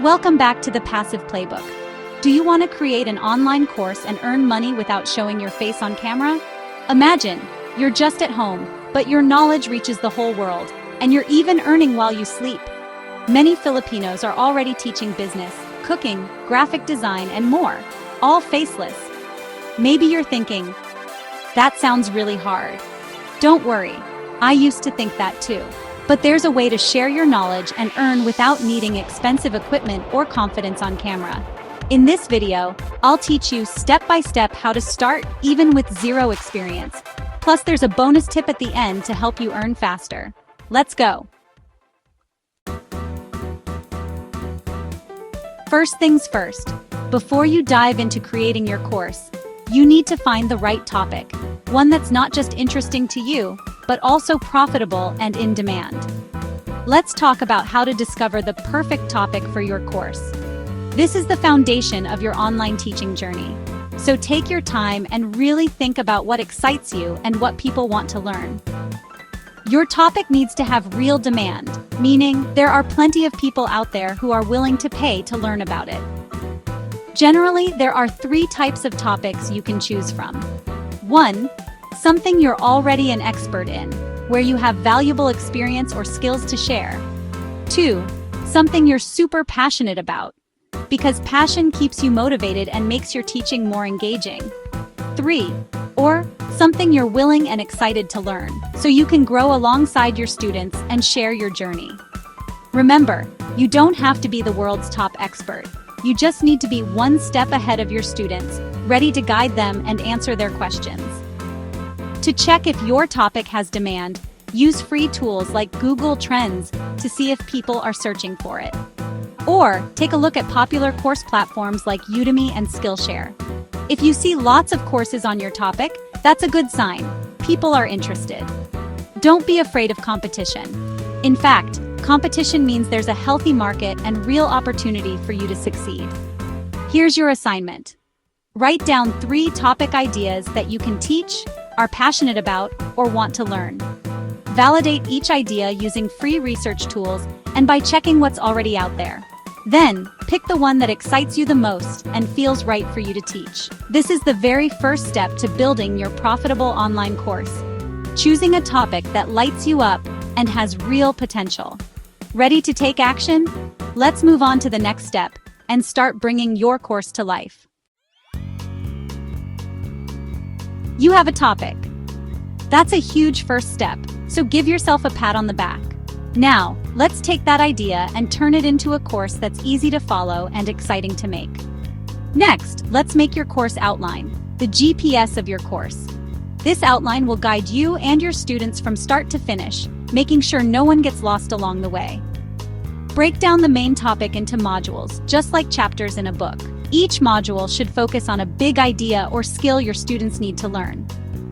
Welcome back to the Passive Playbook. Do you want to create an online course and earn money without showing your face on camera? Imagine, you're just at home, but your knowledge reaches the whole world, and you're even earning while you sleep. Many Filipinos are already teaching business, cooking, graphic design, and more, all faceless. Maybe you're thinking, that sounds really hard. Don't worry, I used to think that too. But there's a way to share your knowledge and earn without needing expensive equipment or confidence on camera. In this video, I'll teach you step by step how to start even with zero experience. Plus, there's a bonus tip at the end to help you earn faster. Let's go. First things first, before you dive into creating your course, you need to find the right topic, one that's not just interesting to you, but also profitable and in demand. Let's talk about how to discover the perfect topic for your course. This is the foundation of your online teaching journey. So take your time and really think about what excites you and what people want to learn. Your topic needs to have real demand, meaning there are plenty of people out there who are willing to pay to learn about it. Generally, there are 3 types of topics you can choose from. 1. Something you're already an expert in, where you have valuable experience or skills to share. 2. Something you're super passionate about, because passion keeps you motivated and makes your teaching more engaging. 3. Or something you're willing and excited to learn, so you can grow alongside your students and share your journey. Remember, you don't have to be the world's top expert. You just need to be one step ahead of your students, ready to guide them and answer their questions. To check if your topic has demand, use free tools like Google Trends to see if people are searching for it. Or take a look at popular course platforms like Udemy and Skillshare. If you see lots of courses on your topic, that's a good sign. People are interested. Don't be afraid of competition. In fact, competition means there's a healthy market and real opportunity for you to succeed. Here's your assignment. Write down 3 topic ideas that you can teach, are passionate about, or want to learn. Validate each idea using free research tools and by checking what's already out there. Then, pick the one that excites you the most and feels right for you to teach. This is the very first step to building your profitable online course. Choosing a topic that lights you up and has real potential. Ready to take action? Let's move on to the next step and start bringing your course to life. You have a topic. That's a huge first step, so give yourself a pat on the back. Now, let's take that idea and turn it into a course that's easy to follow and exciting to make. Next, let's make your course outline, the GPS of your course. This outline will guide you and your students from start to finish, making sure no one gets lost along the way. Break down the main topic into modules, just like chapters in a book. Each module should focus on a big idea or skill your students need to learn.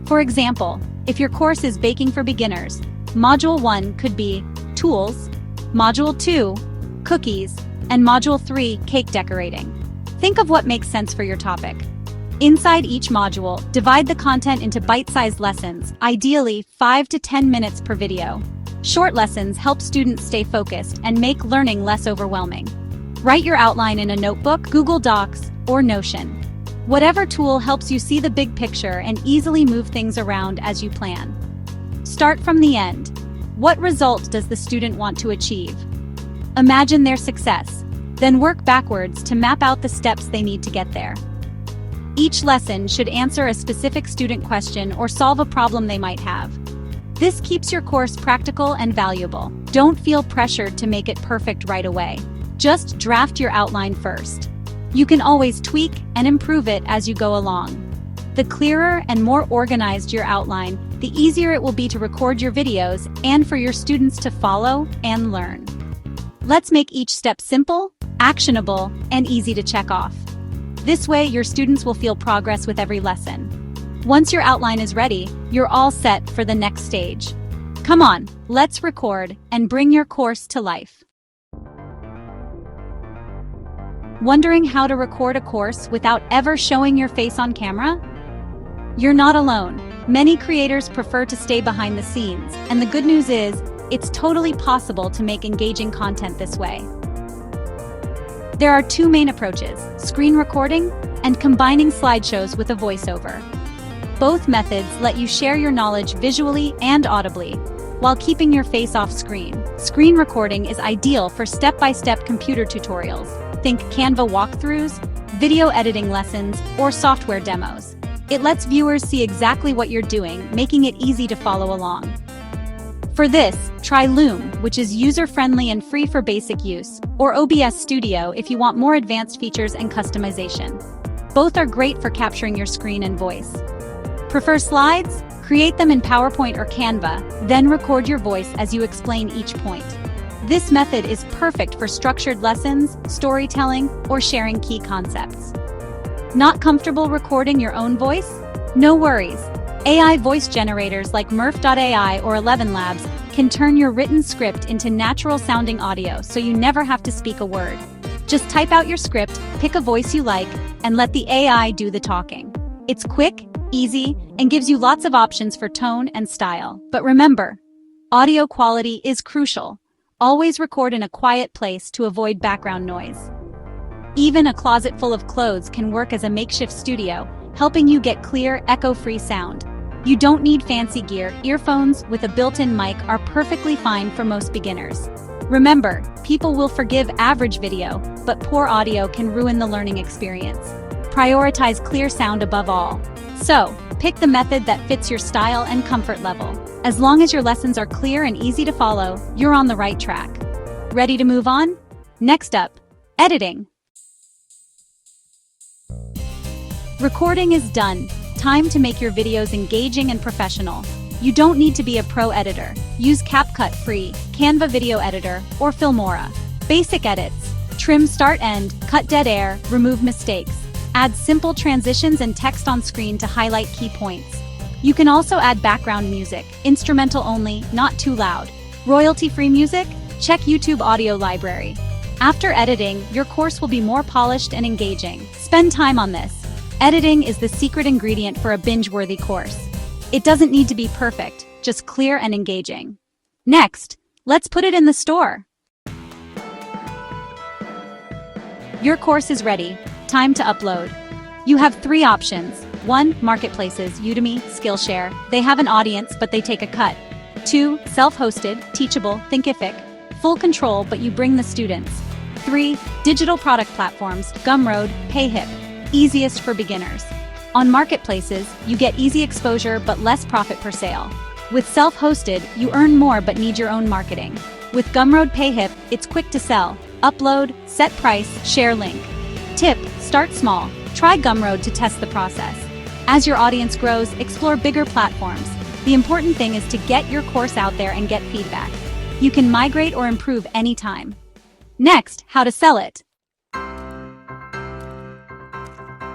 For example, if your course is baking for beginners, Module 1 could be Tools, Module 2, Cookies, and Module 3, Cake Decorating. Think of what makes sense for your topic. Inside each module, divide the content into bite-sized lessons, ideally 5 to 10 minutes per video. Short lessons help students stay focused and make learning less overwhelming. Write your outline in a notebook, Google Docs, or Notion. Whatever tool helps you see the big picture and easily move things around as you plan. Start from the end. What result does the student want to achieve? Imagine their success, then work backwards to map out the steps they need to get there. Each lesson should answer a specific student question or solve a problem they might have. This keeps your course practical and valuable. Don't feel pressured to make it perfect right away. Just draft your outline first. You can always tweak and improve it as you go along. The clearer and more organized your outline, the easier it will be to record your videos and for your students to follow and learn. Let's make each step simple, actionable, and easy to check off. This way, your students will feel progress with every lesson. Once your outline is ready, you're all set for the next stage. Come on, let's record and bring your course to life. Wondering how to record a course without ever showing your face on camera? You're not alone. Many creators prefer to stay behind the scenes, and the good news is, it's totally possible to make engaging content this way. There are two main approaches: screen recording and combining slideshows with a voiceover. Both methods let you share your knowledge visually and audibly, while keeping your face off screen. Screen recording is ideal for step-by-step computer tutorials. Think Canva walkthroughs, video editing lessons, or software demos. It lets viewers see exactly what you're doing, making it easy to follow along. For this, try Loom, which is user-friendly and free for basic use, or OBS Studio if you want more advanced features and customization. Both are great for capturing your screen and voice. Prefer slides? Create them in PowerPoint or Canva, then record your voice as you explain each point. This method is perfect for structured lessons, storytelling, or sharing key concepts. Not comfortable recording your own voice? No worries. AI voice generators like Murph.ai or 11 Labs can turn your written script into natural-sounding audio so you never have to speak a word. Just type out your script, pick a voice you like, and let the AI do the talking. It's quick, easy, and gives you lots of options for tone and style. But remember, audio quality is crucial. Always record in a quiet place to avoid background noise. Even a closet full of clothes can work as a makeshift studio, helping you get clear, echo-free sound. You don't need fancy gear. Earphones with a built-in mic are perfectly fine for most beginners. Remember, people will forgive average video, but poor audio can ruin the learning experience. Prioritize clear sound above all. So, pick the method that fits your style and comfort level. As long as your lessons are clear and easy to follow, you're on the right track. Ready to move on? Next up, editing. Recording is done. Time to make your videos engaging and professional. You don't need to be a pro editor. Use CapCut Free, Canva Video Editor, or Filmora. Basic edits. Trim start-end, cut dead air, remove mistakes. Add simple transitions and text on screen to highlight key points. You can also add background music, instrumental only, not too loud. Royalty-free music? Check YouTube Audio Library. After editing, your course will be more polished and engaging. Spend time on this. Editing is the secret ingredient for a binge-worthy course. It doesn't need to be perfect, just clear and engaging. Next, let's put it in the store. Your course is ready. Time to upload. You have three options. 1. Marketplaces, Udemy, Skillshare. They have an audience, but they take a cut. 2. Self-hosted, teachable, Thinkific. Full control, but you bring the students. 3. Digital product platforms, Gumroad, Payhip. Easiest for beginners. On marketplaces, you get easy exposure but less profit per sale. With self-hosted, you earn more but need your own marketing. With Gumroad Payhip, it's quick to sell. Upload, set price, share link. Tip: start small. Try Gumroad to test the process. As your audience grows, explore bigger platforms. The important thing is to get your course out there and get feedback. You can migrate or improve anytime. Next, how to sell it.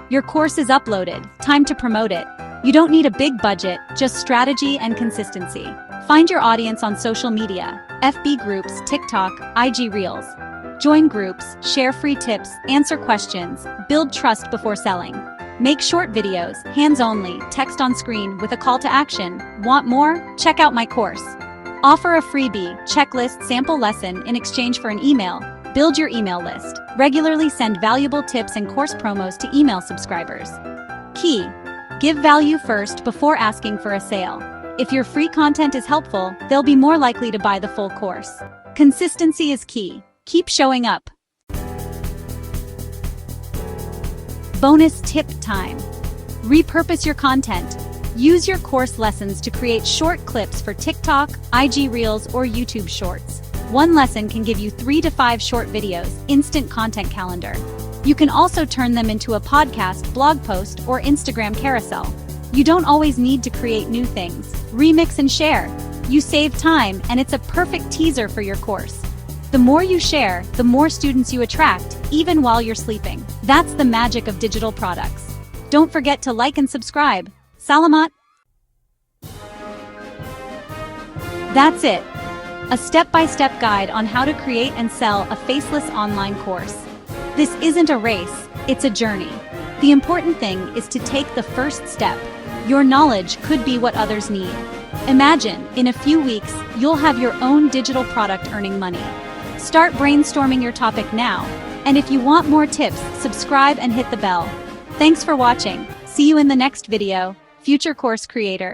Your course is uploaded. Time to promote it. You don't need a big budget, just strategy and consistency. Find your audience on social media, FB groups, TikTok, IG Reels. Join groups, share free tips, answer questions, build trust before selling. Make short videos, hands-only, text on screen with a call to action. Want more? Check out my course. Offer a freebie, checklist, sample lesson in exchange for an email. Build your email list. Regularly send valuable tips and course promos to email subscribers. Key: give value first before asking for a sale. If your free content is helpful, they'll be more likely to buy the full course. Consistency is key. Keep showing up. Bonus tip time. Repurpose your content. Use your course lessons to create short clips for TikTok, IG Reels, or YouTube Shorts. One lesson can give you 3 to 5 short videos, instant content calendar. You can also turn them into a podcast, blog post, or Instagram carousel. You don't always need to create new things. Remix and share. You save time, and it's a perfect teaser for your course. The more you share, the more students you attract, even while you're sleeping. That's the magic of digital products. Don't forget to like and subscribe. Salamat! That's it. A step-by-step guide on how to create and sell a faceless online course. This isn't a race, it's a journey. The important thing is to take the first step. Your knowledge could be what others need. Imagine, in a few weeks, you'll have your own digital product earning money. Start brainstorming your topic now. And if you want more tips, subscribe and hit the bell. Thanks for watching. See you in the next video, future course creator.